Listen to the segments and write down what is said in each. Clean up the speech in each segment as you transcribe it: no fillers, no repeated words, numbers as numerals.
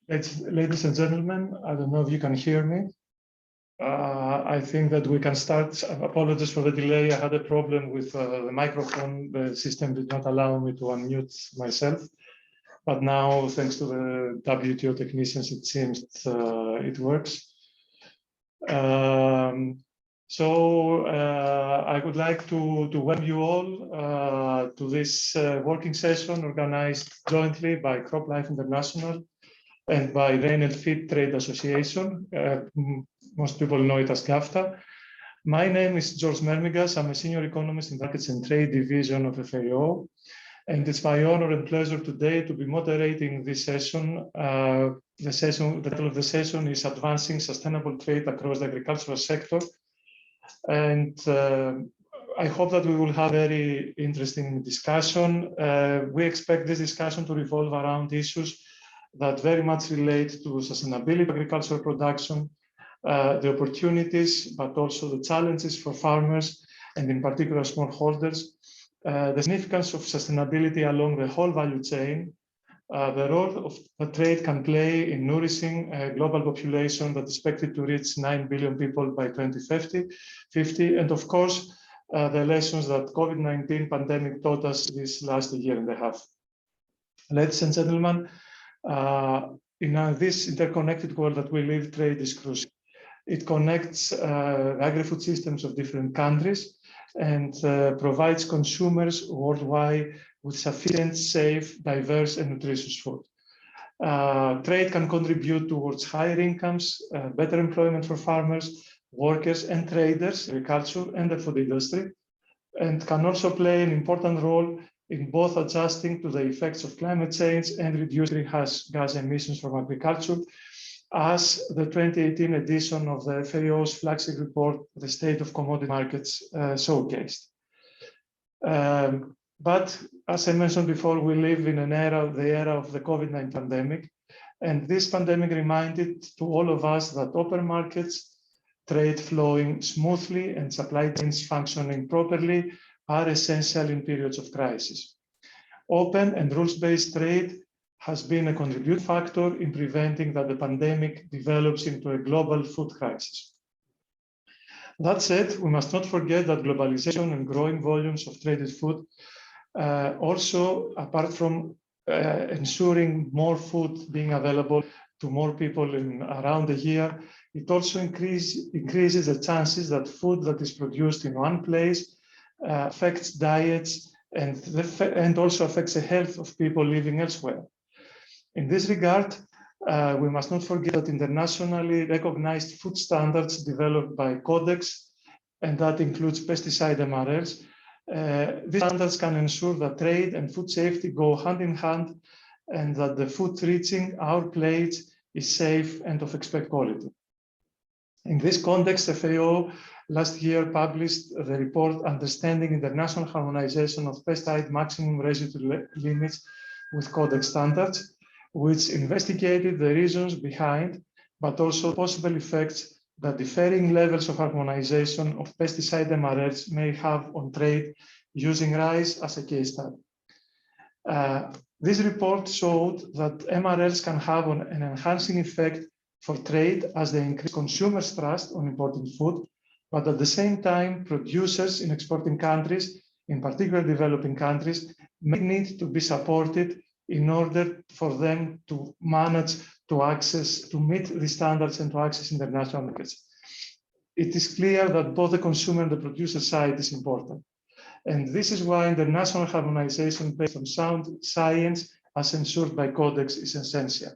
Ladies and gentlemen, I don't know if you can hear me. I think that we can start. Apologies for the delay. I had a problem with the microphone. The system did not allow me to unmute myself. But now, thanks to the WTO technicians, it seems it works. I would like to welcome you all to this working session organized jointly by CropLife International and by Rain and Feed Trade Association. Most people know it as GAFTA. My name is George Mermigas. I'm a senior economist in the Markets and Trade Division of FAO. And it's my honor and pleasure today to be moderating this session. The title of the session is Advancing Sustainable Trade Across the Agricultural Sector. And I hope that we will have a very interesting discussion. We expect this discussion to revolve around issues that very much relate to sustainability of agricultural production, the opportunities, but also the challenges for farmers, and in particular smallholders, the significance of sustainability along the whole value chain, the role of the trade can play in nourishing a global population that is expected to reach 9 billion people by 2050, and of course, the lessons that COVID-19 pandemic taught us this last year and a half. Ladies and gentlemen, in this interconnected world that we live, trade is crucial. It connects agri-food systems of different countries and provides consumers worldwide with sufficient, safe, diverse, and nutritious food. Trade can contribute towards higher incomes, better employment for farmers, workers, and traders, agriculture, and the food industry, and can also play an important role in both adjusting to the effects of climate change and reducing gas emissions from agriculture, as the 2018 edition of the FAO's flagship report, The State of Commodity Markets, showcased. But as I mentioned before, we live in the era of the COVID-19 pandemic, and this pandemic reminded to all of us that open markets, trade flowing smoothly, and supply chains functioning properly are essential in periods of crisis. Open and rules-based trade has been a contributing factor in preventing that the pandemic develops into a global food crisis. That said, we must not forget that globalization and growing volumes of traded food also, apart from ensuring more food being available to more people around the year, it also increases the chances that food that is produced in one place affects diets and also affects the health of people living elsewhere. In this regard, we must not forget that internationally recognized food standards developed by Codex, and that includes pesticide MRLs, these standards can ensure that trade and food safety go hand in hand, and that the food reaching our plates is safe and of expected quality. In this context, FAO last year published the report Understanding International Harmonization of Pesticide Maximum Residue Limits with Codex Standards, which investigated the reasons behind, but also possible effects that differing levels of harmonization of pesticide MRLs may have on trade, using rice as a case study. This report showed that MRLs can have an enhancing effect for trade as they increase consumers' trust on imported food, but at the same time, producers in exporting countries, in particular developing countries, may need to be supported in order for them to manage to meet the standards and to access international markets. It is clear that both the consumer and the producer side is important. And this is why international harmonization based on sound science, as ensured by Codex, is essential.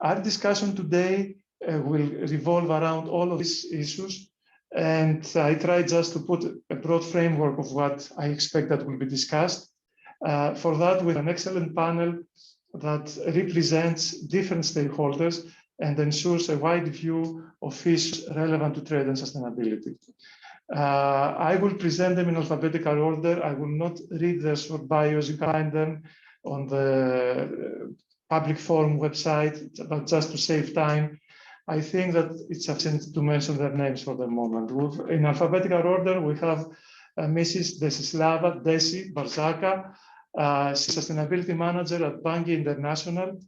Our discussion today will revolve around all of these issues, and I try just to put a broad framework of what I expect that will be discussed. For that, with an excellent panel that represents different stakeholders and ensures a wide view of issues relevant to trade and sustainability. I will present them in alphabetical order. I will not read their short bios. You can find them on the public forum website, but just to save time, I think that it's sufficient to mention their names for the moment. In alphabetical order, we have Mrs. Desislava Desi Barzaka, Sustainability Manager at Bunge International,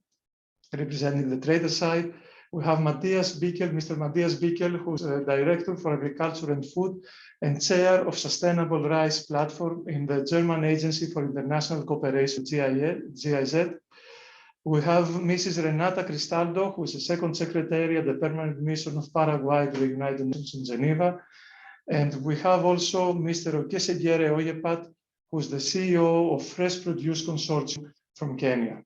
representing the trader side. We have Matthias Bickel, Mr. Matthias Bickel, who's a Director for Agriculture and Food and Chair of Sustainable Rice Platform in the German Agency for International Cooperation, GIZ. We have Mrs. Renata Cristaldo, who is the Second Secretary at the Permanent Mission of Paraguay to the United Nations in Geneva. And we have also Mr. Okesegere Oyepat, who is the CEO of Fresh Produce Consortium from Kenya.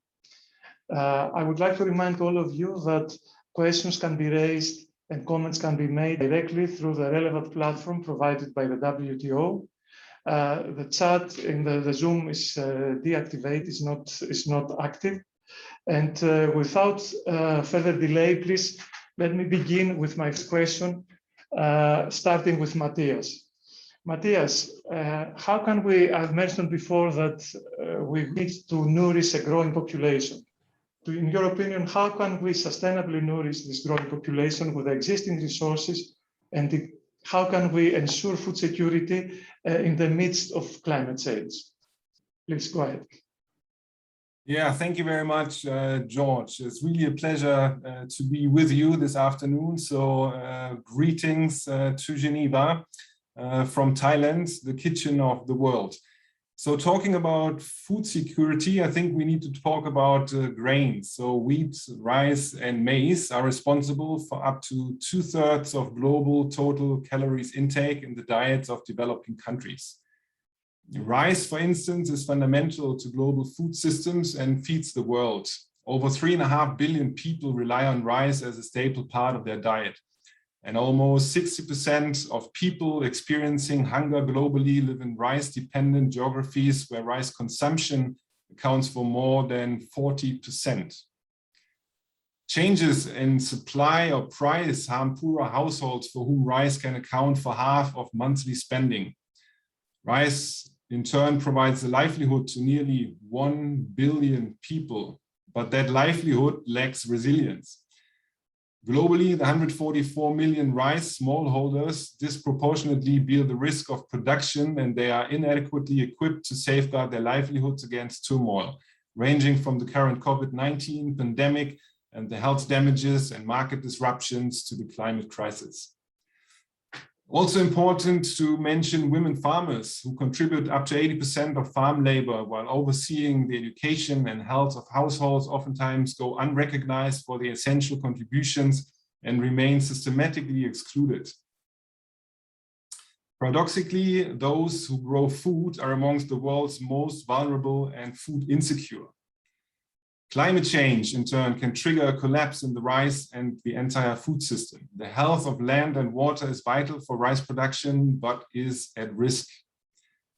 I would like to remind all of you that questions can be raised and comments can be made directly through the relevant platform provided by the WTO. The chat in the Zoom is deactivated, is not active. And without further delay, please let me begin with my question, starting with Matthias. Matthias, how can we, I've mentioned before that we need to nourish a growing population. In your opinion, how can we sustainably nourish this growing population with existing resources, and how can we ensure food security in the midst of climate change? Please go ahead. Yeah, thank you very much, George. It's really a pleasure to be with you this afternoon. So greetings to Geneva from Thailand, the kitchen of the world. So talking about food security, I think we need to talk about grains. So wheat, rice, and maize are responsible for up to 2/3 of global total calories intake in the diets of developing countries. Rice, for instance, is fundamental to global food systems and feeds the world. Over 3.5 billion people rely on rice as a staple part of their diet. And almost 60% of people experiencing hunger globally live in rice-dependent geographies where rice consumption accounts for more than 40%. Changes in supply or price harm poorer households for whom rice can account for half of monthly spending. Rice, in turn, provides a livelihood to nearly 1 billion people, but that livelihood lacks resilience. Globally, the 144 million rice smallholders disproportionately bear the risk of production, and they are inadequately equipped to safeguard their livelihoods against turmoil, ranging from the current COVID-19 pandemic and the health damages and market disruptions to the climate crisis. Also important to mention women farmers who contribute up to 80% of farm labor while overseeing the education and health of households oftentimes go unrecognized for their essential contributions and remain systematically excluded. Paradoxically, those who grow food are amongst the world's most vulnerable and food insecure. Climate change, in turn, can trigger a collapse in the rice and the entire food system. The health of land and water is vital for rice production, but is at risk.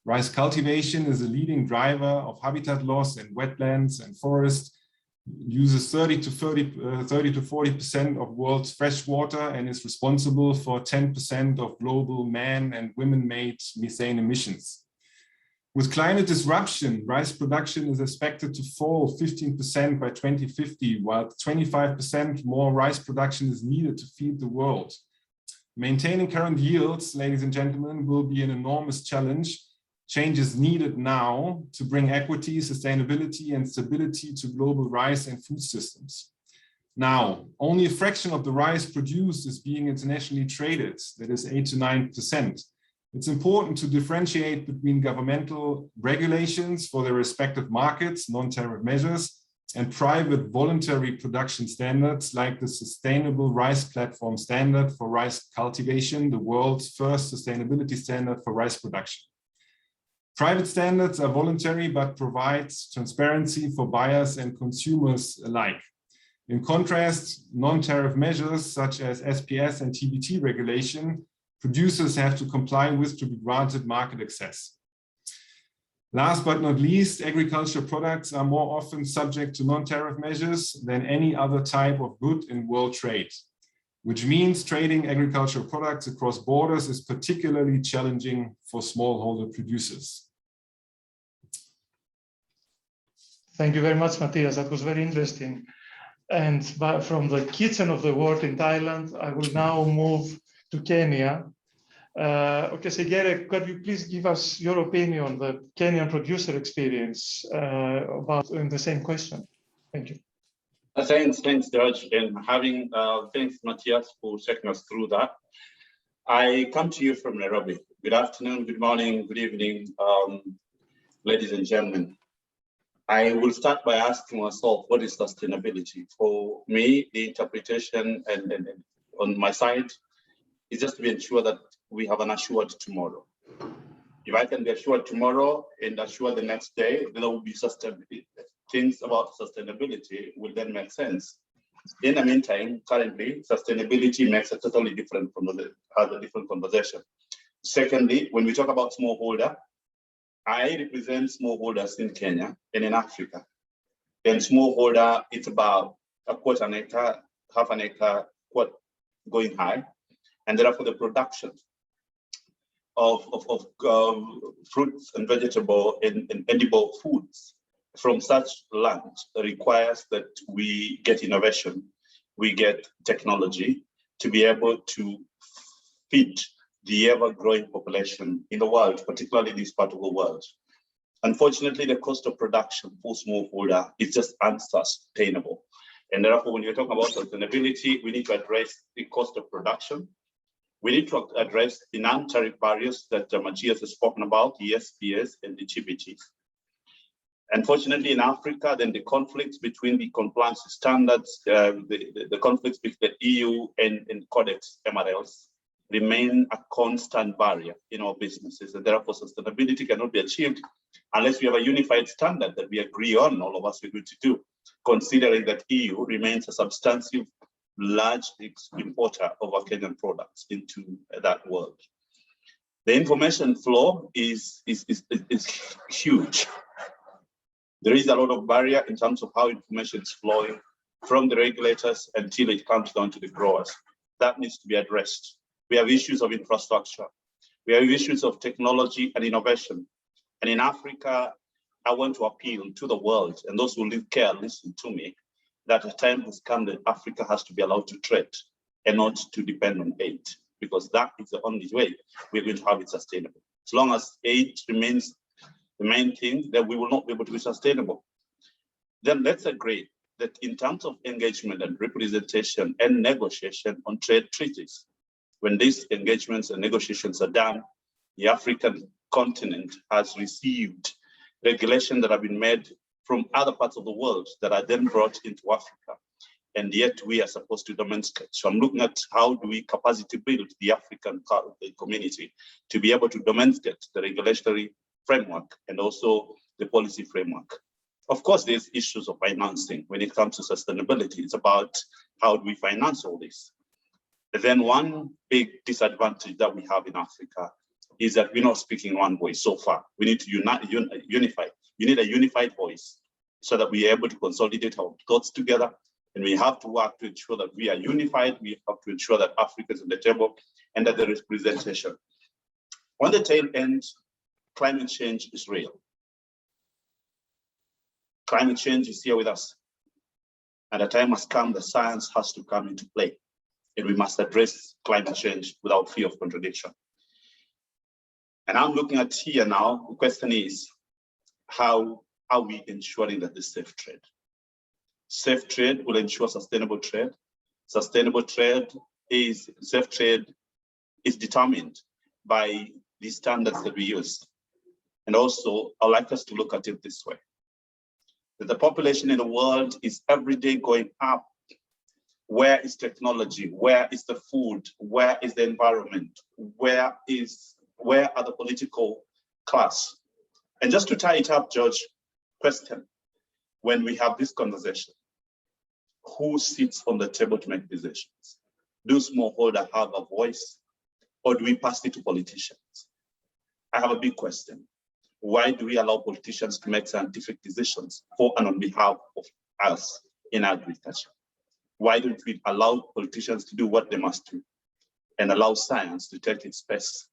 Rice cultivation is a leading driver of habitat loss in wetlands and forests, uses 30 to 40% of world's fresh water, and is responsible for 10% of global man and women-made methane emissions. With climate disruption, rice production is expected to fall 15% by 2050, while 25% more rice production is needed to feed the world. Maintaining current yields, ladies and gentlemen, will be an enormous challenge. Change is needed now to bring equity, sustainability, and stability to global rice and food systems. Now, only a fraction of the rice produced is being internationally traded, that is 8 to 9%. It's important to differentiate between governmental regulations for their respective markets, non-tariff measures, and private voluntary production standards like the Sustainable Rice Platform Standard for rice cultivation, the world's first sustainability standard for rice production. Private standards are voluntary but provide transparency for buyers and consumers alike. In contrast, non-tariff measures such as SPS and TBT regulation producers have to comply with to be granted market access. Last but not least, agricultural products are more often subject to non-tariff measures than any other type of good in world trade, which means trading agricultural products across borders is particularly challenging for smallholder producers. Thank you very much, Matthias. That was very interesting. And from the kitchen of the world in Thailand, I will now move to Kenya. Okesegere, could you please give us your opinion on the Kenyan producer experience about in the same question? Thank you. Thanks, George, and thanks, Matthias, for taking us through that. I come to you from Nairobi. Good afternoon, good morning, good evening, ladies and gentlemen. I will start by asking myself, what is sustainability? For me, the interpretation and on my side is just to ensure that we have an assured tomorrow. If I can be assured tomorrow and assured the next day, then there will be sustainability. Things about sustainability will then make sense. In the meantime, currently, sustainability makes a totally different conversation. Secondly, when we talk about smallholder, I represent smallholders in Kenya and in Africa. And smallholder, it's about a quarter an acre, half an acre, going high. And therefore, the production of fruits and vegetable and edible foods from such land requires that we get innovation, we get technology to be able to feed the ever-growing population in the world, particularly this part of the world. Unfortunately, the cost of production for smallholder is just unsustainable. And therefore, when you're talking about sustainability, we need to address the cost of production. We need to address the non-tariff barriers that Matthias has spoken about, the SPS and the GBTs. Unfortunately, in Africa, then the conflicts between the compliance standards, the conflicts between the EU and Codex MRLs remain a constant barrier in our businesses. And therefore, sustainability cannot be achieved unless we have a unified standard that we agree on, all of us are going to do, considering that EU remains a substantive, large importer of our Kenyan products into that world. The information flow is huge. There is a lot of barrier in terms of how information is flowing from the regulators until it comes down to the growers. That needs to be addressed. We have issues of infrastructure. We have issues of technology and innovation. And in Africa, I want to appeal to the world, and those who care, listen to me, that a time has come that Africa has to be allowed to trade and not to depend on aid, because that is the only way we're going to have it sustainable. As long as aid remains the main thing, that we will not be able to be sustainable. Then let's agree that in terms of engagement and representation and negotiation on trade treaties, when these engagements and negotiations are done, the African continent has received regulations that have been made from other parts of the world that are then brought into Africa. And yet we are supposed to demonstrate. So I'm looking at how do we capacity build the African community to be able to demonstrate the regulatory framework and also the policy framework. Of course, there's issues of financing when it comes to sustainability. It's about how do we finance all this. But then one big disadvantage that we have in Africa is that we're not speaking one voice so far. We need to unify. You need a unified voice so that we are able to consolidate our thoughts together. And we have to work to ensure that we are unified. We have to ensure that Africa is on the table and that there is representation. On the tail end, climate change is real. Climate change is here with us. And the time has come, the science has to come into play. And we must address climate change without fear of contradiction. And I'm looking at here now, the question is, how are we ensuring that this safe trade? Safe trade will ensure sustainable trade. Sustainable trade is, safe trade is determined by the standards that we use. And also, I'd like us to look at it this way, that the population in the world is every day going up. Where is technology? Where is the food? Where is the environment? Where are the political class? And just to tie it up, George, question, when we have this conversation, who sits on the table to make decisions? Do smallholders have a voice, or do we pass it to politicians? I have a big question. Why do we allow politicians to make scientific decisions for and on behalf of us in agriculture? Why don't we allow politicians to do what they must do and allow science to take its place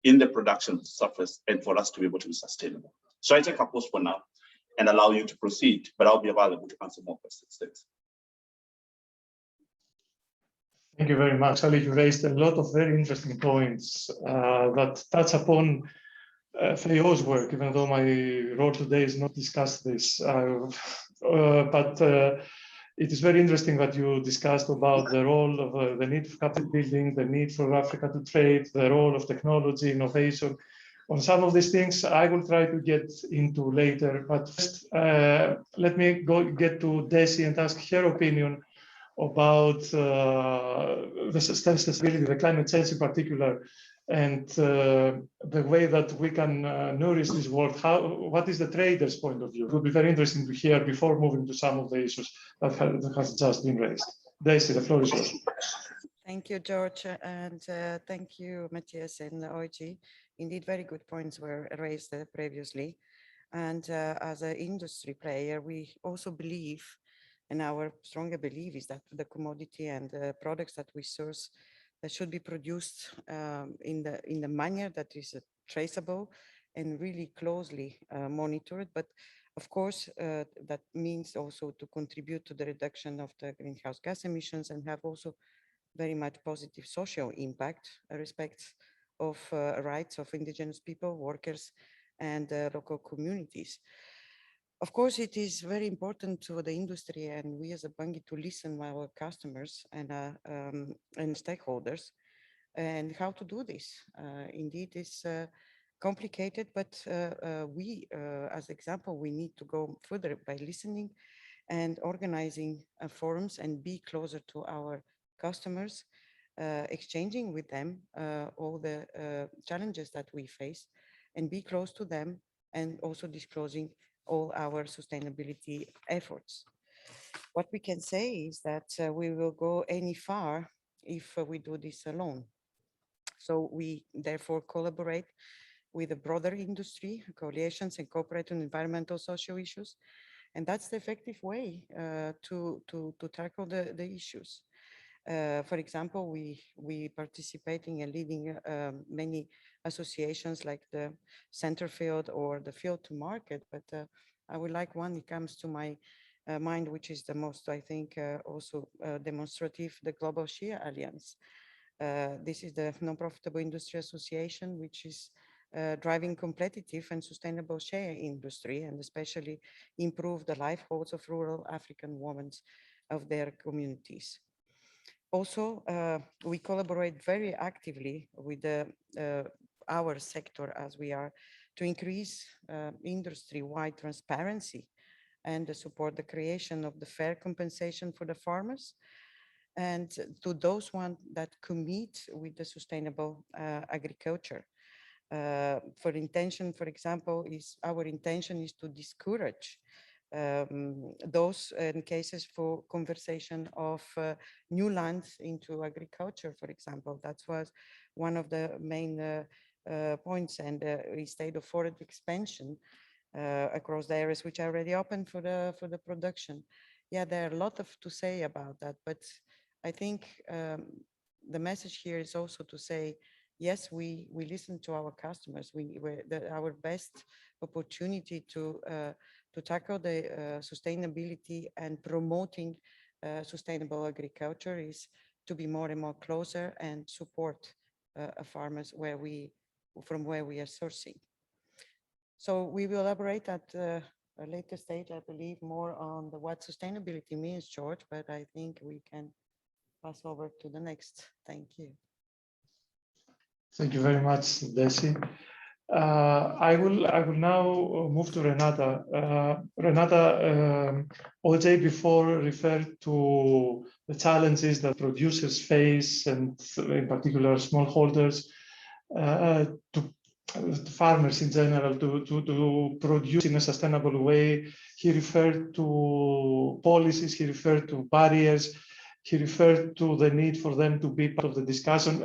in the production surface and for us to be able to be sustainable? So I take a pause for now and allow you to proceed, but I'll be available to answer more questions. Thanks. Thank you very much, Ali. You raised a lot of very interesting points that touch upon FAO's work, even though my role today is not discuss this. But it is very interesting what you discussed about the role of the need for capacity building, the need for Africa to trade, the role of technology, innovation. On some of these things, I will try to get into later. But first, let me get to Desi and ask her opinion about the sustainability, the climate change in particular, and the way that we can nourish this world. What is the trader's point of view? It would be very interesting to hear before moving to some of the issues that has just been raised. Desi, the floor is yours. Thank you, George, and thank you, Matthias and Oji. Indeed, very good points were raised previously. And as an industry player, we also believe, and our stronger belief is that the commodity and the products that we source that should be produced in the manner that is traceable and really closely monitored. But of course, that means also to contribute to the reduction of the greenhouse gas emissions and have also very much positive social impact, respect of rights of indigenous people, workers, and local communities. Of course, it is very important to the industry and we as a Bunge to listen to our customers and stakeholders and how to do this. Indeed, it's complicated, but we, as example, we need to go further by listening and organizing forums and be closer to our customers, exchanging with them all the challenges that we face and be close to them and also disclosing all our sustainability efforts. What we can say is that we will go any far if we do this alone. So we therefore collaborate with the broader industry, coalitions and cooperate on environmental social issues. And that's the effective way to tackle the issues. For example, we participating and leading many associations like the Centerfield or the Field to Market, but I would like one that comes to my mind, which is the most, I think, also demonstrative, the Global Shea Alliance. This is the non-profitable industry association, which is driving competitive and sustainable shea industry and especially improve the livelihoods of rural African women of their communities. Also, we collaborate very actively with our sector as we are to increase industry-wide transparency and support the creation of the fair compensation for the farmers and to those ones that commit with the sustainable agriculture. For intention, for example, our intention is to discourage those cases for conversation of new lands into agriculture, for example. That was one of the main points, and instead of forest expansion across the areas which are already open for the production. Yeah, there are a lot to say about that, but I think the message here is also to say, yes, we listen to our customers. Our best opportunity to tackle the sustainability and promoting sustainable agriculture is to be more and more closer and support farmers from where we are sourcing. So we will elaborate at a later stage, I believe, more on what sustainability means, George, but I think we can pass over to the next. Thank you. Thank you very much, Desi. I will now move to Renata. Renata, OJ before referred to the challenges that producers face, and in particular smallholders, to farmers in general, to produce in a sustainable way. He referred to policies, he referred to barriers, he referred to the need for them to be part of the discussion.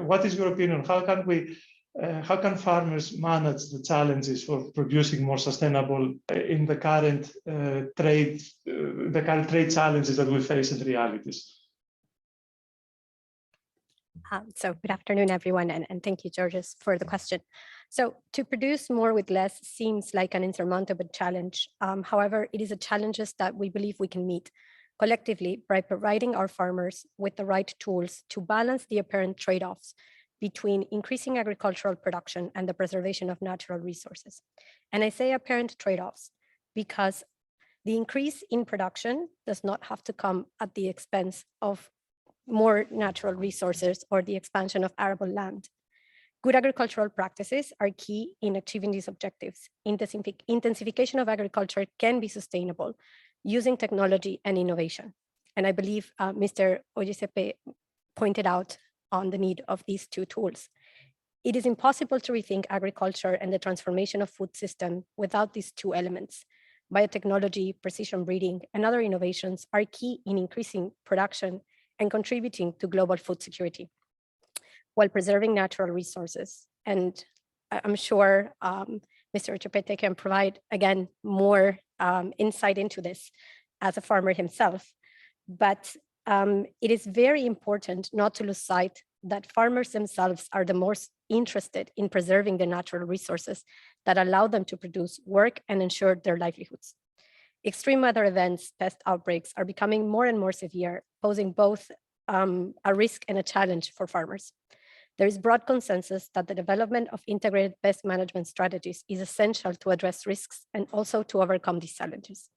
What is your opinion? How can farmers manage the challenges for producing more sustainable in the current trade challenges that we face in realities? So good afternoon, everyone, and thank you, Georges, for the question. So to produce more with less seems like an insurmountable challenge. However, it is a challenge that we believe we can meet collectively by providing our farmers with the right tools to balance the apparent trade-offs between increasing agricultural production and the preservation of natural resources. And I say apparent trade-offs because The increase in production does not have to come at the expense of more natural resources or the expansion of arable land. Good agricultural practices are key in achieving these objectives. Intensification of agriculture can be sustainable using technology and innovation. And I believe Mr. Oyesepe pointed out on the need of these two tools. It is impossible to rethink agriculture and the transformation of food system without these two elements. Biotechnology, precision breeding, and other innovations are key in increasing production and contributing to global food security, while preserving natural resources. And I'm sure Mr. Chapete can provide, again, more insight into this as a farmer himself. But it is very important not to lose sight that farmers themselves are the most interested in preserving the natural resources that allow them to produce, work, and ensure their livelihoods. Extreme weather events, pest outbreaks are becoming more and more severe, posing both a risk and a challenge for farmers. There is broad consensus that the development of integrated pest management strategies is essential to address risks and also to overcome these challenges.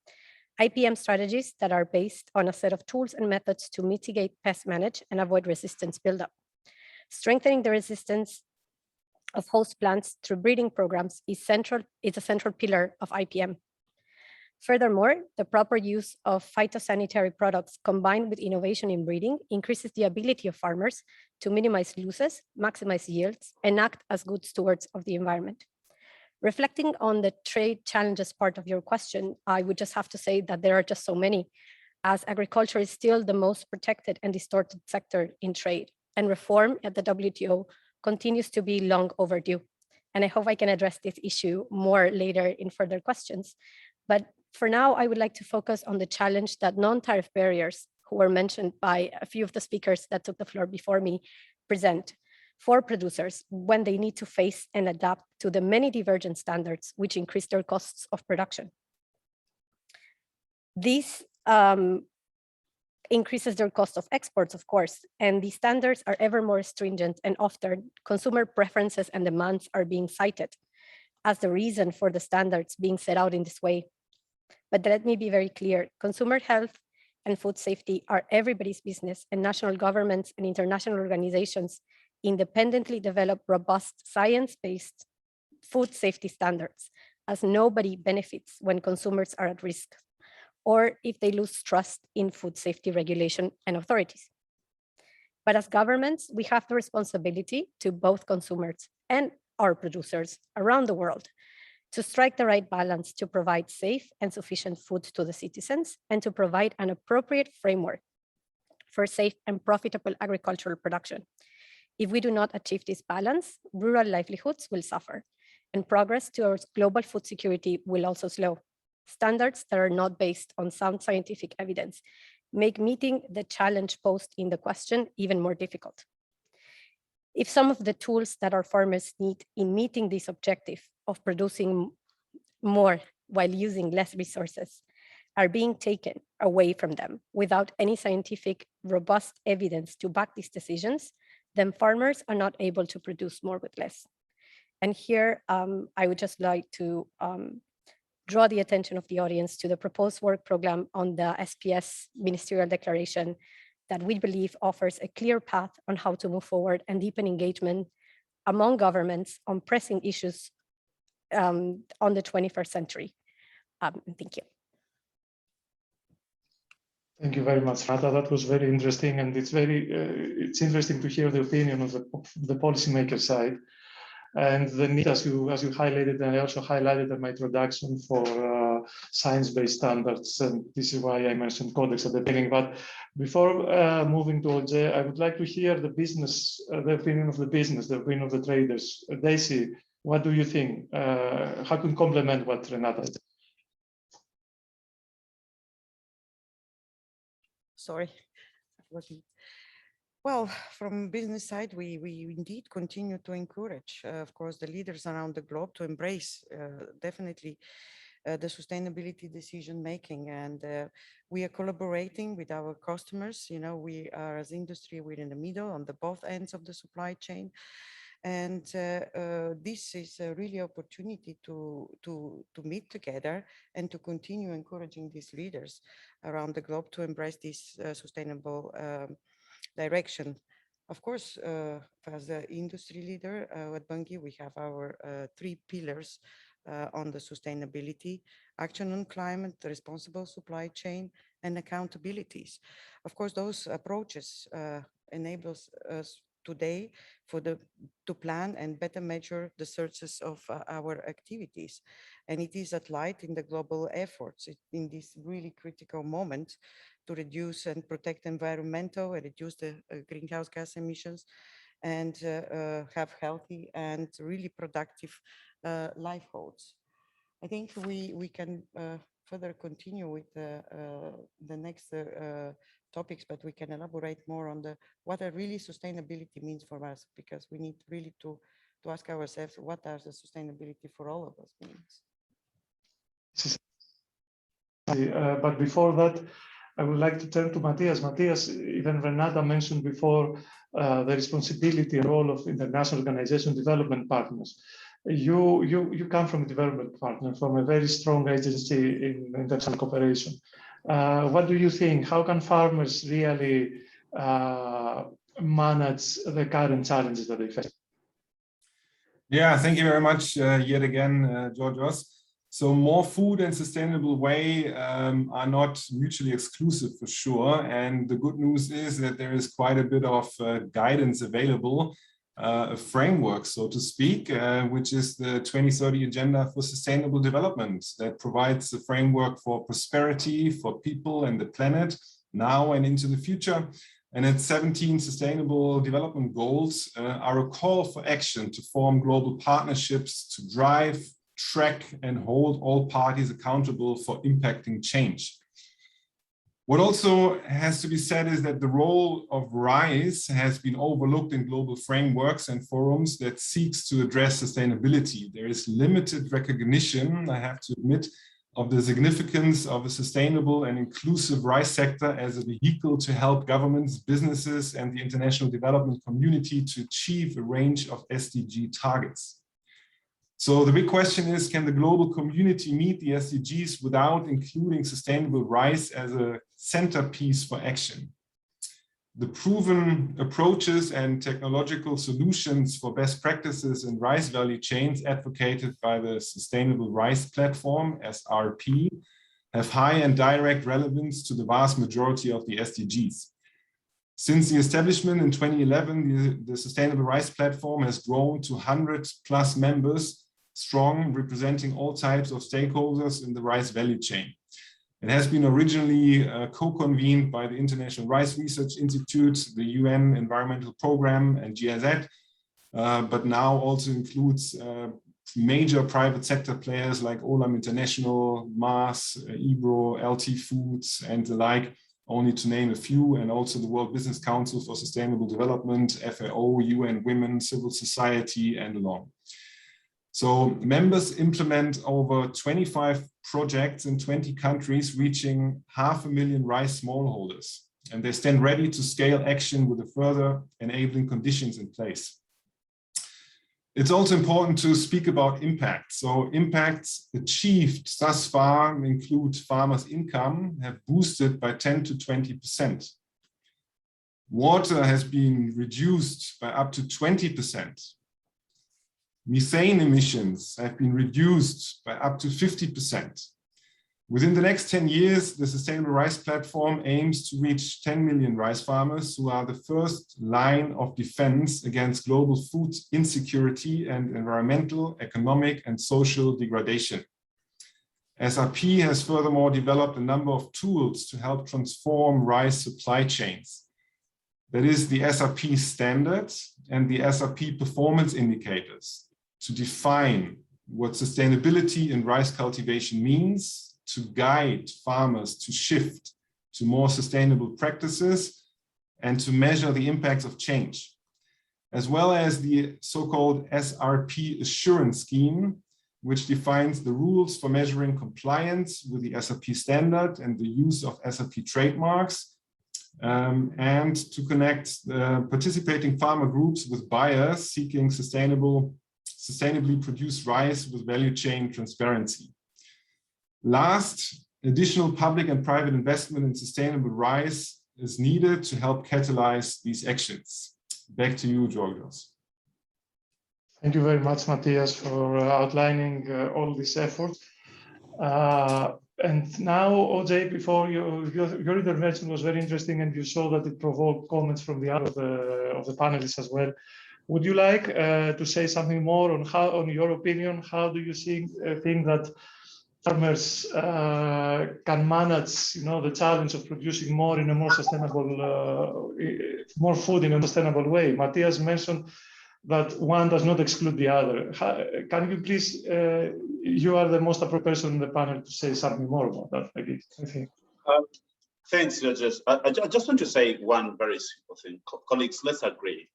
IPM strategies that are based on a set of tools and methods to mitigate pest manage and avoid resistance buildup. Strengthening the resistance of host plants through breeding programs is a central pillar of IPM. Furthermore, the proper use of phytosanitary products combined with innovation in breeding increases the ability of farmers to minimize losses, maximize yields, and act as good stewards of the environment. Reflecting on the trade challenges part of your question, I would just have to say that there are just so many, as agriculture is still the most protected and distorted sector in trade, and reform at the WTO continues to be long overdue. And I hope I can address this issue more later in further questions. But for now, I would like to focus on the challenge that non-tariff barriers, who were mentioned by a few of the speakers that took the floor before me, present for producers when they need to face and adapt to the many divergent standards which increase their costs of production. This increases their cost of exports, of course, and the standards are ever more stringent, and often consumer preferences and demands are being cited as the reason for the standards being set out in this way. But let me be very clear, consumer health and food safety are everybody's business, and national governments and international organizations independently develop robust science-based food safety standards, as nobody benefits when consumers are at risk or if they lose trust in food safety regulation and authorities. But as governments, we have the responsibility to both consumers and our producers around the world to strike the right balance to provide safe and sufficient food to the citizens and to provide an appropriate framework for safe and profitable agricultural production. If we do not achieve this balance, rural livelihoods will suffer, and progress towards global food security will also slow. Standards that are not based on sound scientific evidence make meeting the challenge posed in the question even more difficult. If some of the tools that our farmers need in meeting this objective of producing more while using less resources are being taken away from them without any scientific, robust evidence to back these decisions, then farmers are not able to produce more with less. And here, I would just like to draw the attention of the audience to the proposed work program on the SPS Ministerial Declaration that we believe offers a clear path on how to move forward and deepen engagement among governments on pressing issues on the 21st century. Thank you. Thank you very much, Rata. That was very interesting, and it's interesting to hear the opinion of the policymaker side and the need, as you highlighted, and I also highlighted in my introduction, for science-based standards, and this is why I mentioned Codex at the beginning. But before moving to OJ, I would like to hear the business, the opinion of the business, the opinion of the traders. Daisy, what do you think? How can complement what Renata said? Sorry. Well, from business side, we indeed continue to encourage, of course, the leaders around the globe to embrace definitely the sustainability decision making, and we are collaborating with our customers. You know, we are as industry, we're in the middle on the both ends of the supply chain, And this is a really opportunity to meet together and to continue encouraging these leaders around the globe to embrace this sustainable direction. Of course, as the industry leader at Bunge, we have our 3 pillars on the sustainability: action on climate, responsible supply chain, and accountabilities. Of course, those approaches enables us today to plan and better measure the sources of our activities. And it is at light in the global efforts in this really critical moment to reduce and protect environmental and reduce the greenhouse gas emissions and have healthy and really productive livelihoods. I think we can further continue with the next topics, but we can elaborate more on what really sustainability means for us, because we need really to ask ourselves what does the sustainability for all of us means. But before that, I would like to turn to Matthias. Matthias, even Renata mentioned before the responsibility and role of international organization development partners. You come from a development partner, from a very strong agency in international cooperation. What do you think? How can farmers really manage the current challenges that they face? Yeah, thank you very much yet again, Georgios. So more food and sustainable way are not mutually exclusive for sure. And the good news is that there is quite a bit of guidance available, a framework, so to speak, which is the 2030 Agenda for Sustainable Development that provides a framework for prosperity for people and the planet now and into the future. And its 17 Sustainable Development Goals are a call for action to form global partnerships to drive, track, and hold all parties accountable for impacting change. What also has to be said is that the role of RISE has been overlooked in global frameworks and forums that seeks to address sustainability. There is limited recognition, I have to admit, of the significance of a sustainable and inclusive RISE sector as a vehicle to help governments, businesses, and the international development community to achieve a range of SDG targets. So the big question is, can the global community meet the SDGs without including sustainable RISE as a centerpiece for action? The proven approaches and technological solutions for best practices in RISE value chains advocated by the Sustainable RISE Platform, SRP, have high and direct relevance to the vast majority of the SDGs. Since the establishment in 2011, the Sustainable RISE Platform has grown to 100+ members strong, representing all types of stakeholders in the RISE value chain. It has been originally co-convened by the International Rice Research Institute, the UN Environmental Programme, and GIZ, but now also includes major private sector players like Olam International, Mars, Ebro, LT Foods, and the like, only to name a few, and also the World Business Council for Sustainable Development, FAO, UN Women, civil society, and along. So members implement over 25 projects in 20 countries, reaching 500,000 rice smallholders, and they stand ready to scale action with the further enabling conditions in place. It's also important to speak about impact. So impacts achieved thus far include farmers' income have boosted by 10 to 20%. Water has been reduced by up to 20%. Methane emissions have been reduced by up to 50%. Within the next 10 years, the Sustainable Rice Platform aims to reach 10 million rice farmers who are the first line of defense against global food insecurity and environmental, economic, and social degradation. SRP has furthermore developed a number of tools to help transform rice supply chains. That is the SRP standards and the SRP performance indicators to define what sustainability in rice cultivation means, to guide farmers to shift to more sustainable practices, and to measure the impacts of change, as well as the so-called SRP assurance scheme, which defines the rules for measuring compliance with the SRP standard and the use of SRP trademarks, and to connect participating farmer groups with buyers seeking sustainably produced rice with value chain transparency. Last, additional public and private investment in sustainable rice is needed to help catalyze these actions. Back to you, Georgios. Thank you very much, Matthias, for outlining all this effort. And now, OJ, before your intervention was very interesting, and you saw that it provoked comments from the other of the panelists as well. Would you like to say something more on how, on your opinion, how do you think that farmers can manage, the challenge of producing more in a more sustainable, more food in a sustainable way? Matthias mentioned that one does not exclude the other. Can you please, you are the most appropriate person in the panel to say something more about that, maybe, I think. Thanks, Georges. I just want to say one very simple thing. Colleagues, let's agree.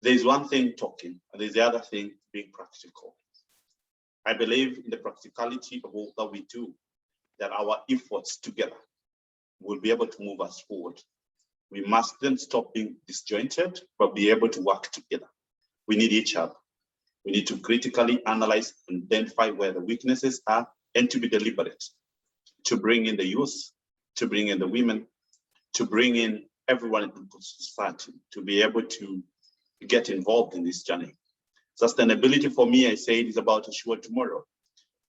There's one thing talking, and there's the other thing being practical. I believe in the practicality of all that we do, that our efforts together will be able to move us forward. We must then stop being disjointed, but be able to work together. We need each other. We need to critically analyze and identify where the weaknesses are, and to be deliberate, to bring in the youth, to bring in the women, to bring in everyone in society, to be able to get involved in this journey. Sustainability for me, I say, is about a sure tomorrow.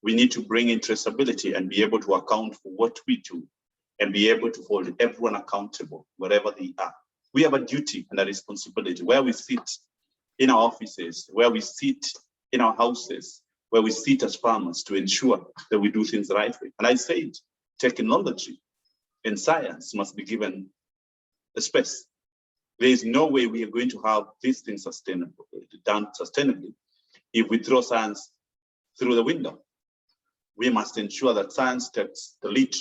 We need to bring in traceability and be able to account for what we do, and be able to hold everyone accountable wherever they are. We have a duty and a responsibility where we sit in our offices, where we sit in our houses, where we sit as farmers, to ensure that we do things the right way. And I said, technology and science must be given a space. There is no way we are going to have these things done sustainably if we throw science through the window. We must ensure that science takes the lead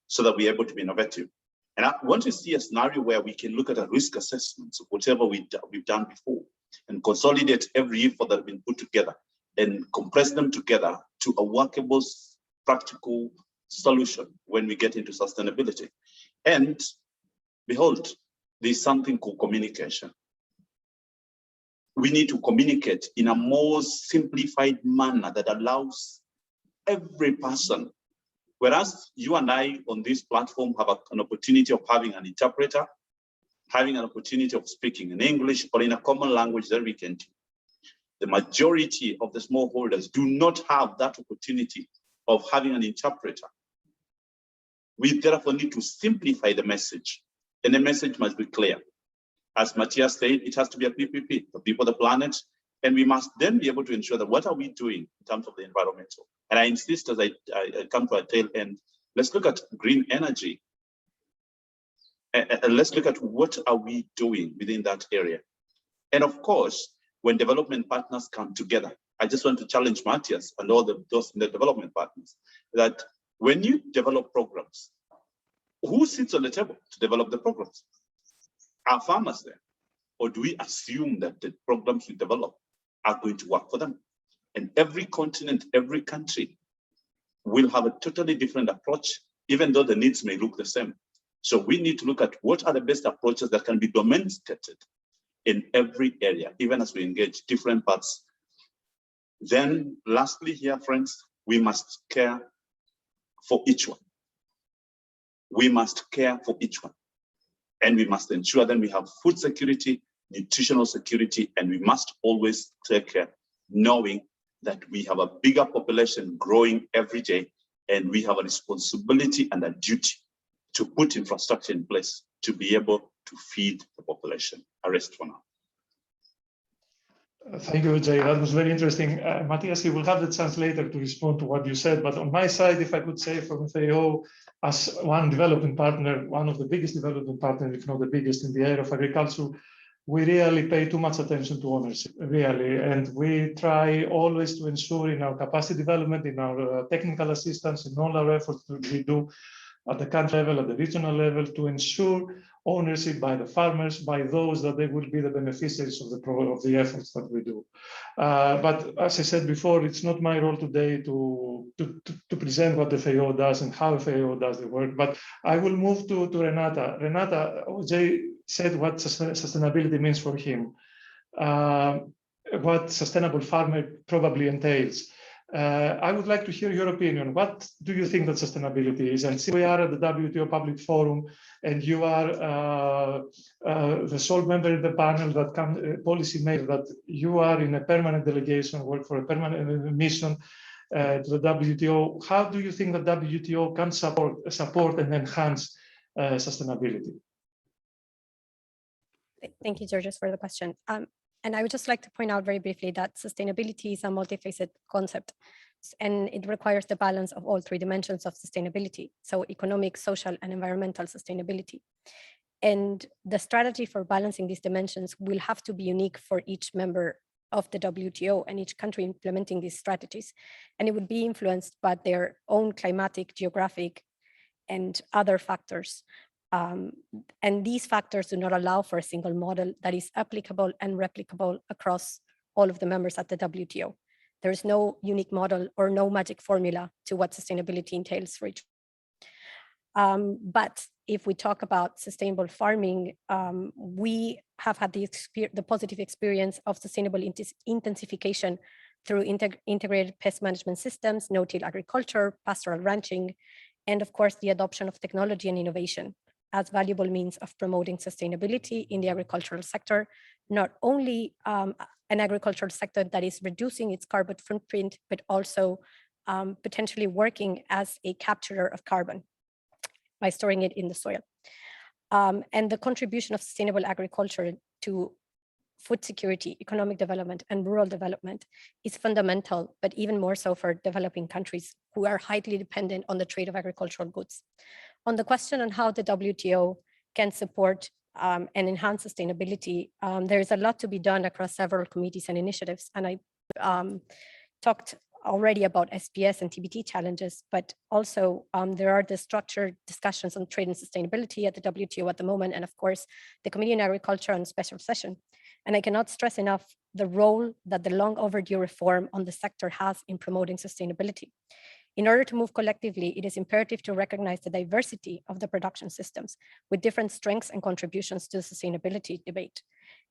so that we're able to be innovative. And I want to see a scenario where we can look at a risk assessment of whatever we've done before, and consolidate every effort that has been put together and compress them together to a workable, practical solution when we get into sustainability. And behold, there's something called communication. We need to communicate in a more simplified manner that allows every person. Whereas you and I on this platform have an opportunity of having an interpreter, having an opportunity of speaking in English or in a common language that we can do. The majority of the smallholders do not have that opportunity of having an interpreter. We therefore need to simplify the message, and the message must be clear. As Matthias said, it has to be a PPP, the people, the planet, and we must then be able to ensure that what are we doing in terms of the environmental. And I insist, as I come to a tail end, let's look at green energy. And let's look at what are we doing within that area. And of course, when development partners come together, I just want to challenge Matthias and all those in the development partners, that when you develop programs, who sits on the table to develop the programs? Are farmers there? Or do we assume that the programs we develop are going to work for them? And every continent, every country will have a totally different approach, even though the needs may look the same. So we need to look at what are the best approaches that can be domesticated in every area, even as we engage different parts. Then lastly here, friends, we must care for each one. We must care for each one. And we must ensure that we have food security, nutritional security, and we must always take care, knowing that we have a bigger population growing every day, and we have a responsibility and a duty to put infrastructure in place to be able to feed the population. I rest for now. Thank you, Jay. That was very interesting. Matthias, you will have the chance later to respond to what you said, but on my side, if I could say from FAO, as one development partner, one of the biggest development partners, if not the biggest in the area of agriculture, we really pay too much attention to ownership, really. And we try always to ensure in our capacity development, in our technical assistance, in all our efforts that we do at the country level, at the regional level, to ensure ownership by the farmers, by those that they will be the beneficiaries of the efforts that we do. But as I said before, it's not my role today to to present what the FAO does and how FAO does the work. But I will move to Renata. Renata, OJ said what sustainability means for him, what sustainable farming probably entails. I would like to hear your opinion. What do you think that sustainability is? And since we are at the WTO Public Forum, and you are the sole member in the panel that policy maker, that you are in a permanent delegation, work for a permanent mission to the WTO. How do you think the WTO can support and enhance sustainability? Thank you, Georgios, for the question. And I would just like to point out very briefly that sustainability is a multifaceted concept, and it requires the balance of all three dimensions of sustainability, so economic, social, and environmental sustainability. And the strategy for balancing these dimensions will have to be unique for each member of the WTO and each country implementing these strategies. And it would be influenced by their own climatic, geographic, and other factors. And these factors do not allow for a single model that is applicable and replicable across all of the members at the WTO. There is no unique model or no magic formula to what sustainability entails for each. But if we talk about sustainable farming, we have had the positive experience of sustainable intensification through integrated pest management systems, no-till agriculture, pastoral ranching, and of course, the adoption of technology and innovation as valuable means of promoting sustainability in the agricultural sector, not only an agricultural sector that is reducing its carbon footprint, but also potentially working as a capturer of carbon by storing it in the soil. And the contribution of sustainable agriculture to food security, economic development, and rural development is fundamental, but even more so for developing countries who are highly dependent on the trade of agricultural goods. On the question on how the WTO can support and enhance sustainability, there is a lot to be done across several committees and initiatives. And I talked already about SPS and TBT challenges, but also there are the structured discussions on trade and sustainability at the WTO at the moment, and of course, the Committee on Agriculture on special session. And I cannot stress enough the role that the long overdue reform on the sector has in promoting sustainability. In order to move collectively, it is imperative to recognize the diversity of the production systems with different strengths and contributions to the sustainability debate.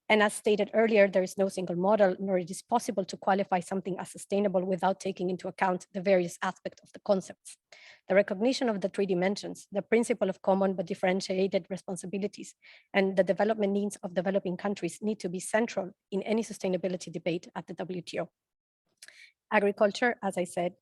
And as stated earlier, there is no single model, nor it is possible to qualify something as sustainable without taking into account the various aspects of the concepts. The recognition of the three dimensions, the principle of common but differentiated responsibilities, and the development needs of developing countries need to be central in any sustainability debate at the WTO. Agriculture, as I said,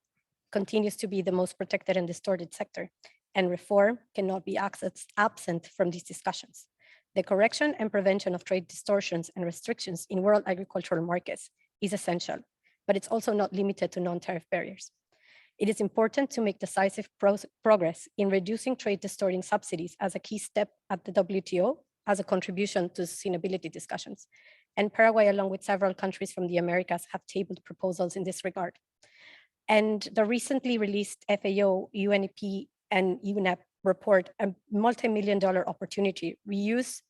continues to be the most protected and distorted sector, and reform cannot be absent from these discussions. The correction and prevention of trade distortions and restrictions in world agricultural markets is essential, but it's also not limited to non-tariff barriers. It is important to make decisive progress in reducing trade distorting subsidies as a key step at the WTO as a contribution to sustainability discussions. And Paraguay, along with several countries from the Americas, have tabled proposals in this regard. And the recently released FAO, UNEP, and UNEP report, a multi-million-dollar opportunity, reuse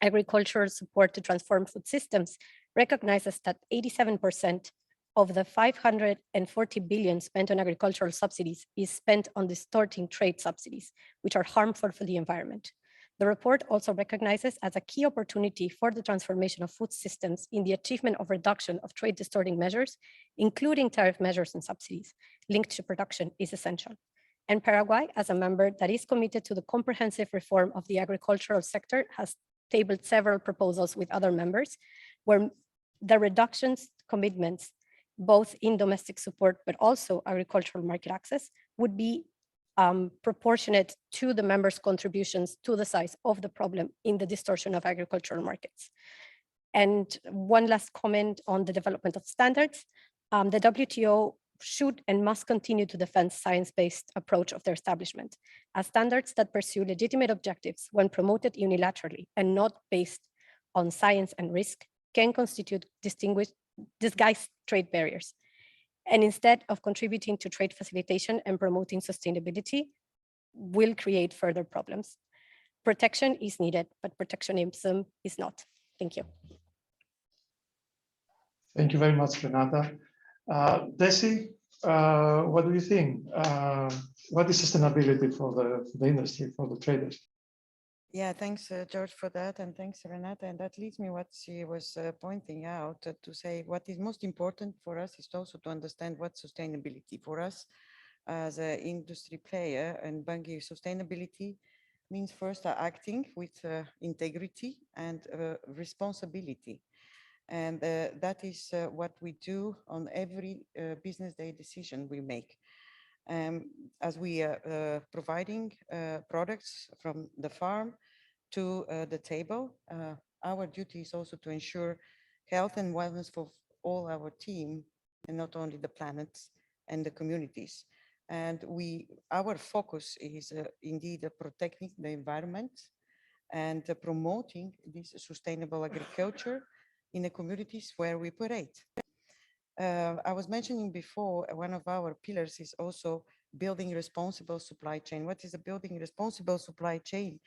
agricultural support to transform food systems, recognizes that 87% of the 540 billion spent on agricultural subsidies is spent on distorting trade subsidies, which are harmful for the environment. The report also recognizes as a key opportunity for the transformation of food systems in the achievement of reduction of trade distorting measures, including tariff measures and subsidies linked to production, is essential. And Paraguay, as a member that is committed to the comprehensive reform of the agricultural sector, has tabled several proposals with other members where the reductions commitments, both in domestic support, but also agricultural market access, would be proportionate to the members' contributions to the size of the problem in the distortion of agricultural markets. And one last comment on the development of standards. The WTO should and must continue to defend science-based approach of their establishment as standards that pursue legitimate objectives when promoted unilaterally and not based on science and risk can constitute disguised trade barriers. And instead of contributing to trade facilitation and promoting sustainability, will create further problems. Protection is needed, but protectionism is not. Thank you. Thank you very much, Renata. Desi, what do you think? What is sustainability for the industry, for the traders? Yeah, thanks, George, for that. And thanks, Renata. And that leads me what she was pointing out to say what is most important for us is also to understand what sustainability for us as an industry player. And Bunge sustainability means first acting with integrity and responsibility. And that is what we do on every business day decision we make. As we are providing products from the farm to the table, our duty is also to ensure health and wellness for all our team, and not only the planet and the communities. And our focus is indeed protecting the environment and promoting this sustainable agriculture in the communities where we operate. I was mentioning before, one of our pillars is also building responsible supply chain. What is a building responsible supply chain?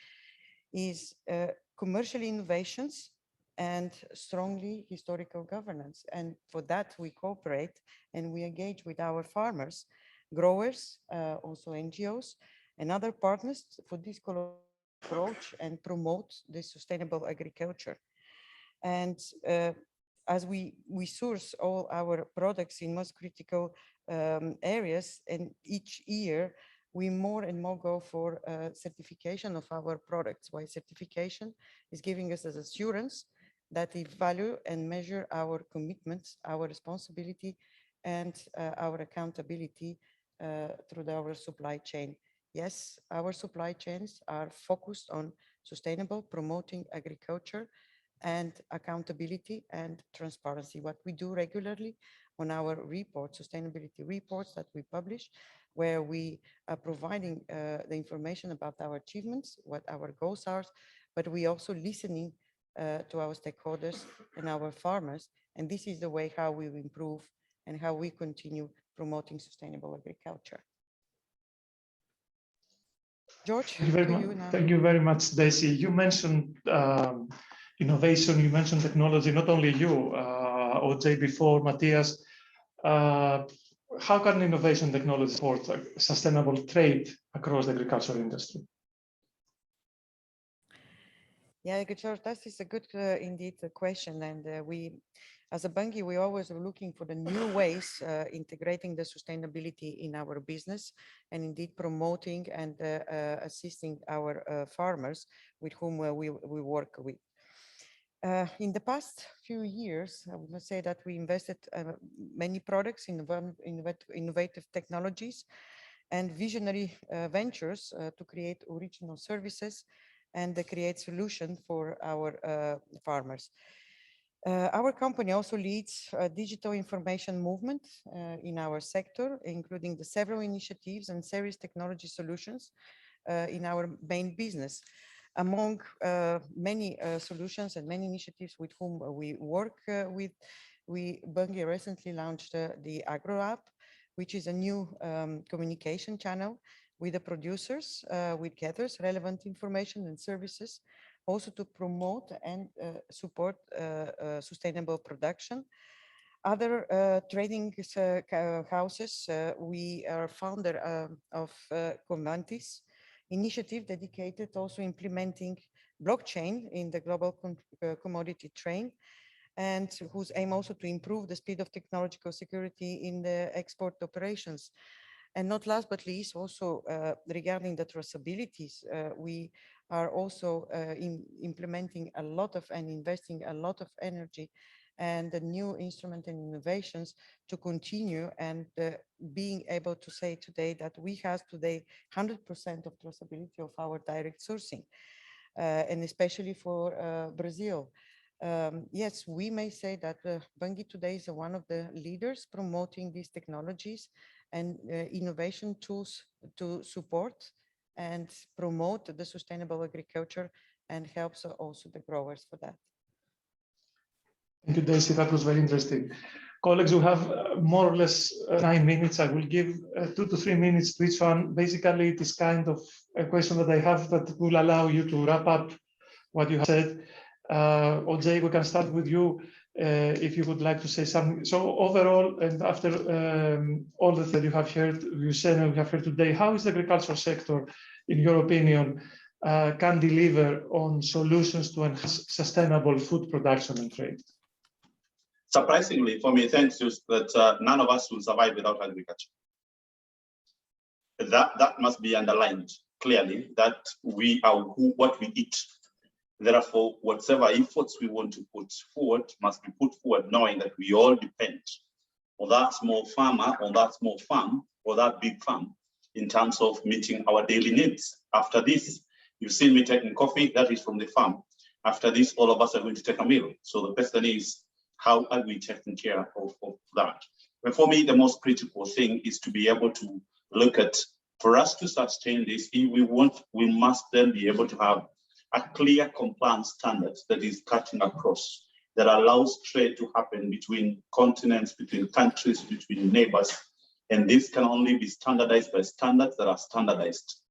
Is commercial innovations and strongly historical governance. And for that, we cooperate and we engage with our farmers, growers, also NGOs and other partners for this approach and promote the sustainable agriculture. And as we source all our products in most critical areas, and each year we more and more go for certification of our products. Why certification is giving us as assurance that we value and measure our commitments, our responsibility, and our accountability through our supply chain. Yes, our supply chains are focused on sustainable, promoting agriculture and accountability and transparency. What we do regularly on our reports, sustainability reports that we publish, where we are providing the information about our achievements, what our goals are, but we also listening to our stakeholders and our farmers. And this is the way how we improve and how we continue promoting sustainable agriculture. George, Thank you very much, Daisy. You mentioned innovation, you mentioned technology, not only you, OJ before, Matthias. How can innovation technology support sustainable trade across the agricultural industry? Yeah, George, that is a good, indeed, question. And we, as a Bunge, we always are looking for the new ways integrating the sustainability in our business, and indeed promoting and assisting our farmers with whom we work with. In the past few years, I would say that we invested many products in innovative technologies and visionary ventures to create original services and create solutions for our farmers. Our company also leads a digital information movement in our sector, including the several initiatives and serious technology solutions in our main business. Among many solutions and many initiatives with whom we work with, Bunge recently launched the Agro app, which is a new communication channel with the producers, which gathers relevant information and services, also to promote and support sustainable production. Other trading houses, we are founder of Covantis initiative dedicated also implementing blockchain in the global commodity trade, and whose aim also to improve the speed of technological security in the export operations. And not last but least, also regarding the traceabilities, we are also implementing a lot of and investing a lot of energy and the new instrument and innovations to continue and being able to say today that we have today 100% of traceability of our direct sourcing, and especially for Brazil. Yes, we may say that Bunge today is one of the leaders promoting these technologies and innovation tools to support and promote the sustainable agriculture, and helps also the growers for that. Thank you, Daisy. That was very interesting. Colleagues, we have more or less 9 minutes. I will give 2 to 3 minutes to each one. Basically, it is kind of a question that I have that will allow you to wrap up what you have said. OJ, we can start with you. if you would like to say something. So overall, and after all that you have heard, you have heard today, how is the agricultural sector, in your opinion, can deliver on solutions to enhance sustainable food production and trade? Surprisingly, for me, thanks to that, none of us will survive without agriculture. That must be underlined clearly, that we are what we eat. Therefore, whatever efforts we want to put forward must be put forward knowing that we all depend on that small farmer, on that small farm, or that big farm in terms of meeting our daily needs. After this, you've seen me taking coffee, that is from the farm. After this, all of us are going to take a meal. So the question is, how are we taking care of that? And for me, the most critical thing is to be able to look at, for us to sustain this, if we must then be able to have a clear compliance standard that is cutting across, that allows trade to happen between continents, between countries, between neighbors. And this can only be standardized by standards that are standardized.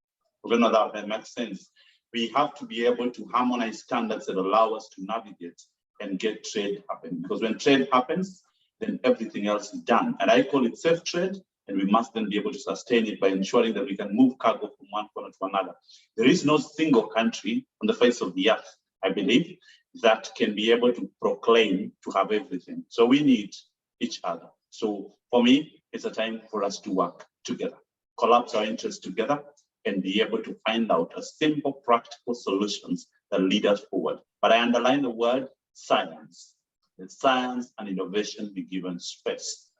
We know that makes sense. We have to be able to harmonize standards that allow us to navigate and get trade happening. Because when trade happens, then everything else is done. And I call it safe trade. And we must then be able to sustain it by ensuring that we can move cargo from one corner to another. There is no single country on the face of the earth, I believe, that can be able to proclaim to have everything. So we need each other. So for me, it's a time for us to work together, collapse our interests together, and be able to find out a simple, practical solutions that lead us forward. But I underline the word science. Let science and innovation be given space.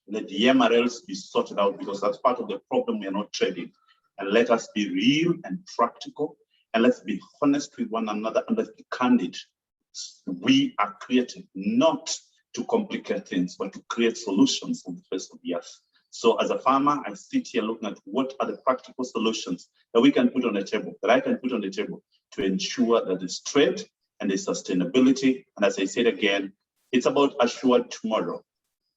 Let the MRLs be sorted out, because that's part of the problem. We are not trading. And let us be real and practical, and let's be honest with one another, and let's be candid. We are creating not to complicate things, but to create solutions on the face of the earth. So as a farmer, I sit here looking at what are the practical solutions that we can put on the table, that I can put on the table to ensure that there's trade and there's sustainability. And as I said again, it's about assured tomorrow.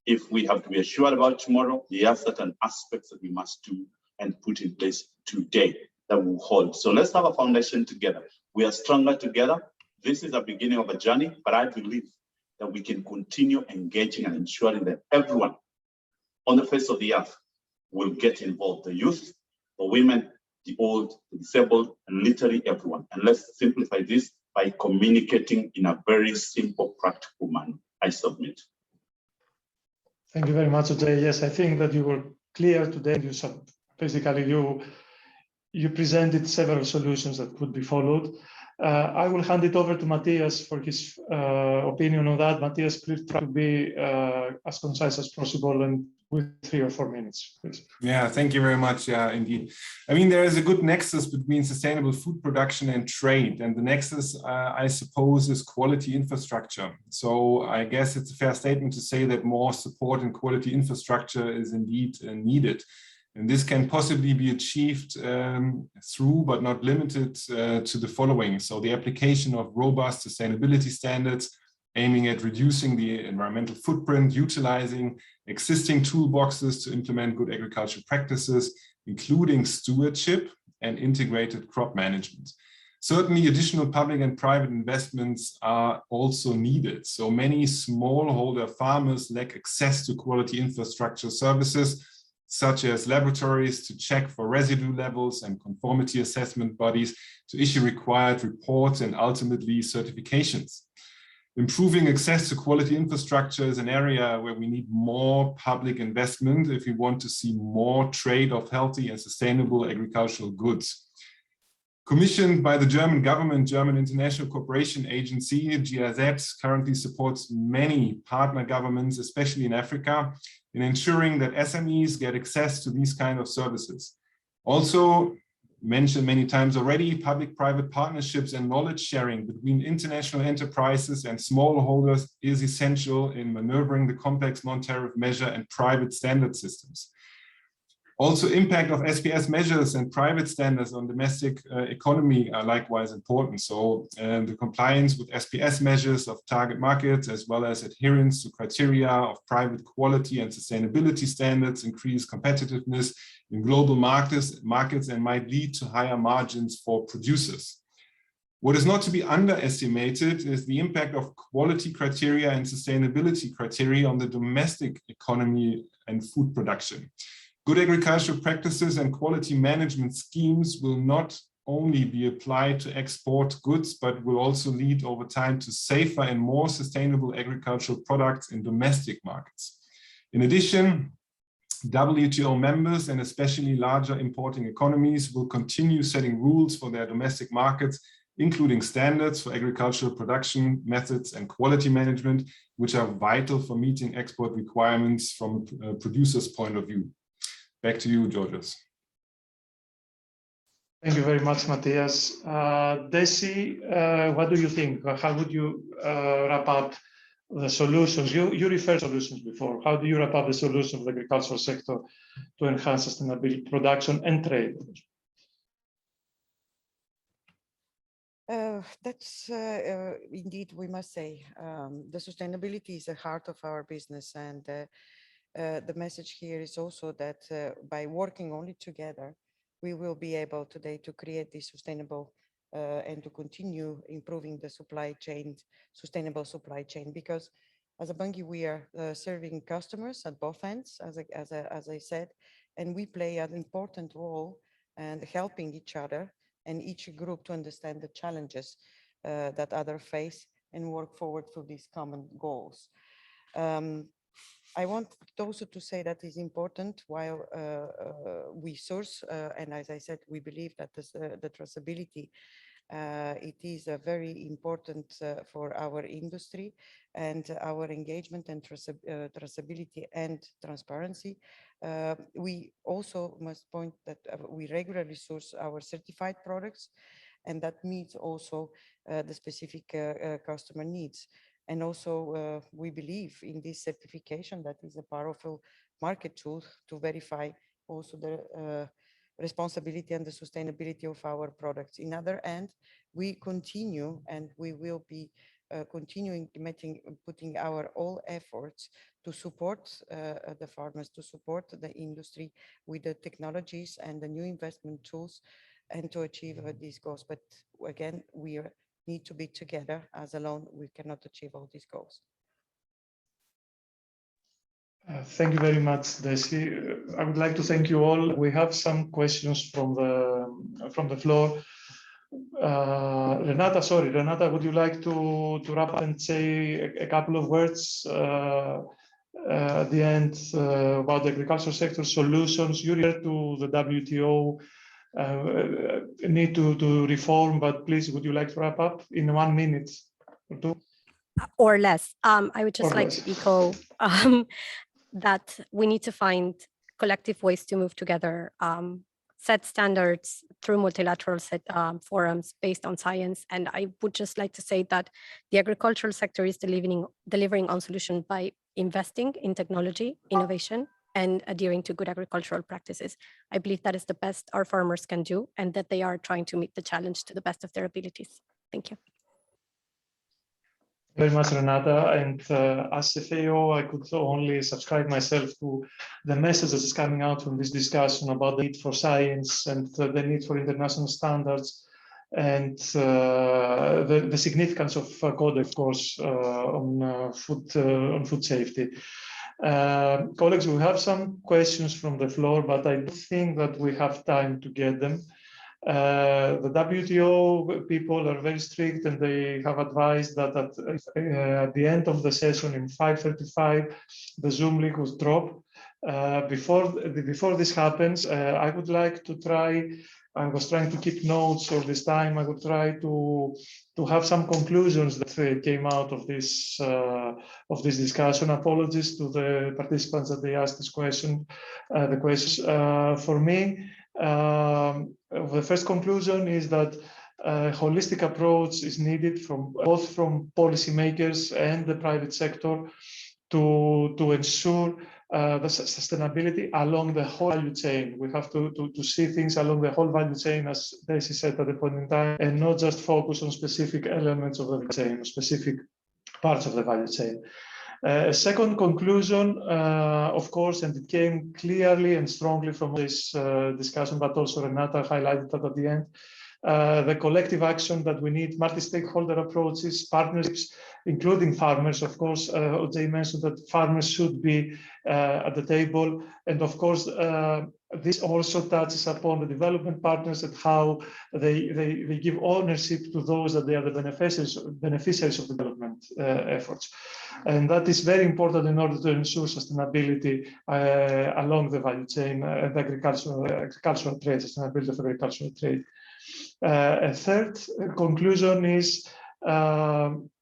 If we have to be assured about tomorrow, there are certain aspects that we must do and put in place today that will hold. So let's have a foundation together. We are stronger together. This is the beginning of a journey, but I believe that we can continue engaging and ensuring that everyone on the face of the earth will get involved. The youth, the women, the old, the disabled, and literally everyone. And let's simplify this by communicating in a very simple, practical manner. I submit. Thank you very much, Ojai. Yes, I think that you were clear today. You presented several solutions that could be followed. I will hand it over to Matthias for his opinion on that. Matthias, please try to be as concise as possible and with 3 or 4 minutes, please. Yeah, thank you very much. Yeah, indeed. I mean, there is a good nexus between sustainable food production and trade. And the nexus, I suppose, is quality infrastructure. So I guess it's a fair statement to say that more support and quality infrastructure is indeed needed. And this can possibly be achieved through, but not limited to the following. So the application of robust sustainability standards, aiming at reducing the environmental footprint, utilizing existing toolboxes to implement good agricultural practices, including stewardship and integrated crop management. Certainly, additional public and private investments are also needed. So many smallholder farmers lack access to quality infrastructure services, such as laboratories to check for residue levels and conformity assessment bodies to issue required reports and ultimately certifications. Improving access to quality infrastructure is an area where we need more public investment if we want to see more trade of healthy and sustainable agricultural goods. Commissioned by the German government, German International Cooperation Agency, GIZ, currently supports many partner governments, especially in Africa, in ensuring that SMEs get access to these kind of services. Also, mentioned many times already, public-private partnerships and knowledge sharing between international enterprises and smallholders is essential in maneuvering the complex non-tariff measure and private standard systems. Also, impact of SPS measures and private standards on domestic economy are likewise important. So the compliance with SPS measures of target markets, as well as adherence to criteria of private quality and sustainability standards, increase competitiveness in global markets and might lead to higher margins for producers. What is not to be underestimated is the impact of quality criteria and sustainability criteria on the domestic economy and food production. Good agricultural practices and quality management schemes will not only be applied to export goods, but will also lead over time to safer and more sustainable agricultural products in domestic markets. In addition, WTO members and especially larger importing economies will continue setting rules for their domestic markets, including standards for agricultural production methods and quality management, which are vital for meeting export requirements from a producer's point of view. Back to you, Georgios. Thank you very much, Matthias. Desi, what do you think? How would you wrap up the solutions? You referred to solutions before. How do you wrap up the solutions of the agricultural sector to enhance sustainable production and trade? That's indeed, we must say, the sustainability is the heart of our business. And the message here is also that by working only together, we will be able today to create this sustainable and to continue improving the supply chain, sustainable supply chain, because as a Bunge, we are serving customers at both ends, as I said, and we play an important role and helping each other and each group to understand the challenges that others face and work forward to these common goals. I want also to say that is important while we source, and as I said, we believe that the traceability, it is very important for our industry and our engagement and traceability and transparency. We also must point that we regularly source our certified products, and that meets also the specific customer needs. And also we believe in this certification that is a powerful market tool to verify also the responsibility and the sustainability of our products. In other end, we continue and we will be continuing putting our all efforts to support the farmers, to support the industry with the technologies and the new investment tools and to achieve these goals. But again, we need to be together. As alone, we cannot achieve all these goals. Thank you very much, Desi. I would like to thank you all. We have some questions from the floor. Renata, would you like to wrap up and say a couple of words at the end about the agricultural sector solutions? You refer to the WTO need to reform, but please, would you like to wrap up in 1 minute or two? Or less. I would just like to echo that we need to find collective ways to move together, set standards through multilateral forums based on science. And I would just like to say that the agricultural sector is delivering on solutions by investing in technology, innovation, and adhering to good agricultural practices. I believe that is the best our farmers can do and that they are trying to meet the challenge to the best of their abilities. Thank you. Very much, Renata. And as FAO, I could only subscribe myself to the message that is coming out from this discussion about the need for science and the need for international standards and the significance of CODE, of course, on food safety. Colleagues, we have some questions from the floor, but I don't think that we have time to get them. The WTO people are very strict and they have advised that at the end of the session in 5:35, the Zoom link will drop. Before this happens, I would like to try, I was trying to keep notes all this time. I would try to have some conclusions that came out of this discussion. Apologies to the participants that they asked this question. The questions for me, the first conclusion is that a holistic approach is needed from both policymakers and the private sector to ensure the sustainability along the whole value chain. We have to see things along the whole value chain, as Desi said at the point in time, and not just focus on specific elements of the value chain, specific parts of the value chain. Second conclusion, of course, and it came clearly and strongly from this discussion, but also Renata highlighted that at the end, the collective action that we need, multi-stakeholder approaches, partnerships, including farmers. Of course, Ojay mentioned that farmers should be at the table. And of course, this also touches upon the development partners and how they give ownership to those that they are the beneficiaries of development efforts. And that is very important in order to ensure sustainability along the value chain and agricultural trade, sustainability of agricultural trade. A third conclusion is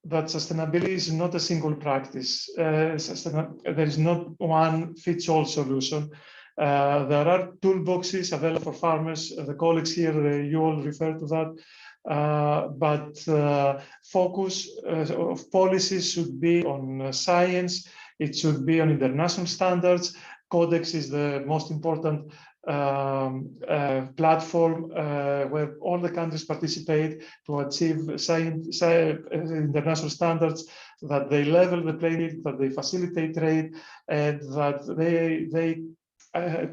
that sustainability is not a single practice. There is not one fits-all solution. There are toolboxes available for farmers. The colleagues here, you all refer to that. But focus of policies should be on science. It should be on international standards. Codex is the most important platform where all the countries participate to achieve international standards, that they level the playing field, that they facilitate trade, and that they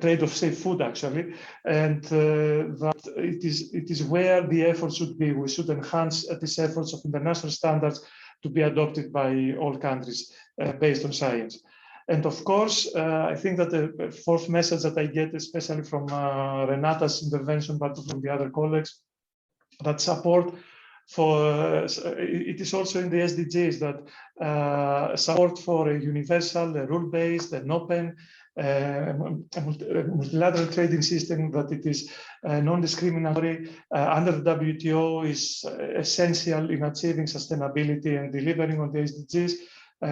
trade of safe food actually, and that it is where the effort should be. We should enhance these efforts of international standards to be adopted by all countries based on science. And of course, I think that the fourth message that I get, especially from Renata's intervention, but from the other colleagues, that support for, it is also in the SDGs that support for a universal, a rule-based, an open, multilateral trading system, that it is non-discriminatory under the WTO is essential in achieving sustainability and delivering on the SDGs.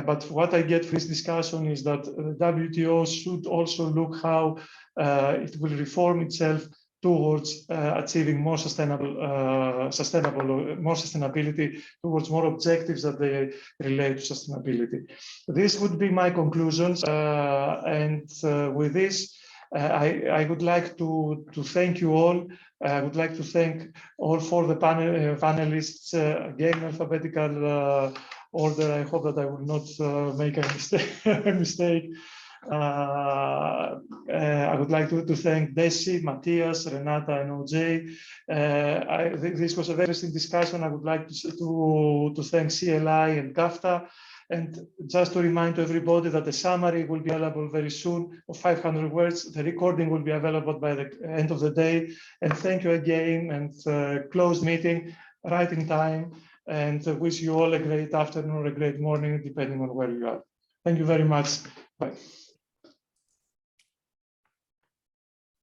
But what I get from this discussion is that the WTO should also look how it will reform itself towards achieving more sustainability, towards more objectives that they relate to sustainability. This would be my conclusions. And with this, I would like to thank you all. I would like to thank all four the panelists, again, alphabetical order. I hope that I will not make a mistake. I would like to thank Desi, Matthias, Renata, and Ojay. This was a very interesting discussion. I would like to thank CLI and GAFTA. And just to remind everybody that the summary will be available very soon of 500 words. The recording will be available by the end of the day. And thank you again, and closed meeting, right in time. And wish you all a great afternoon or a great morning, depending on where you are. Thank you very much. Bye.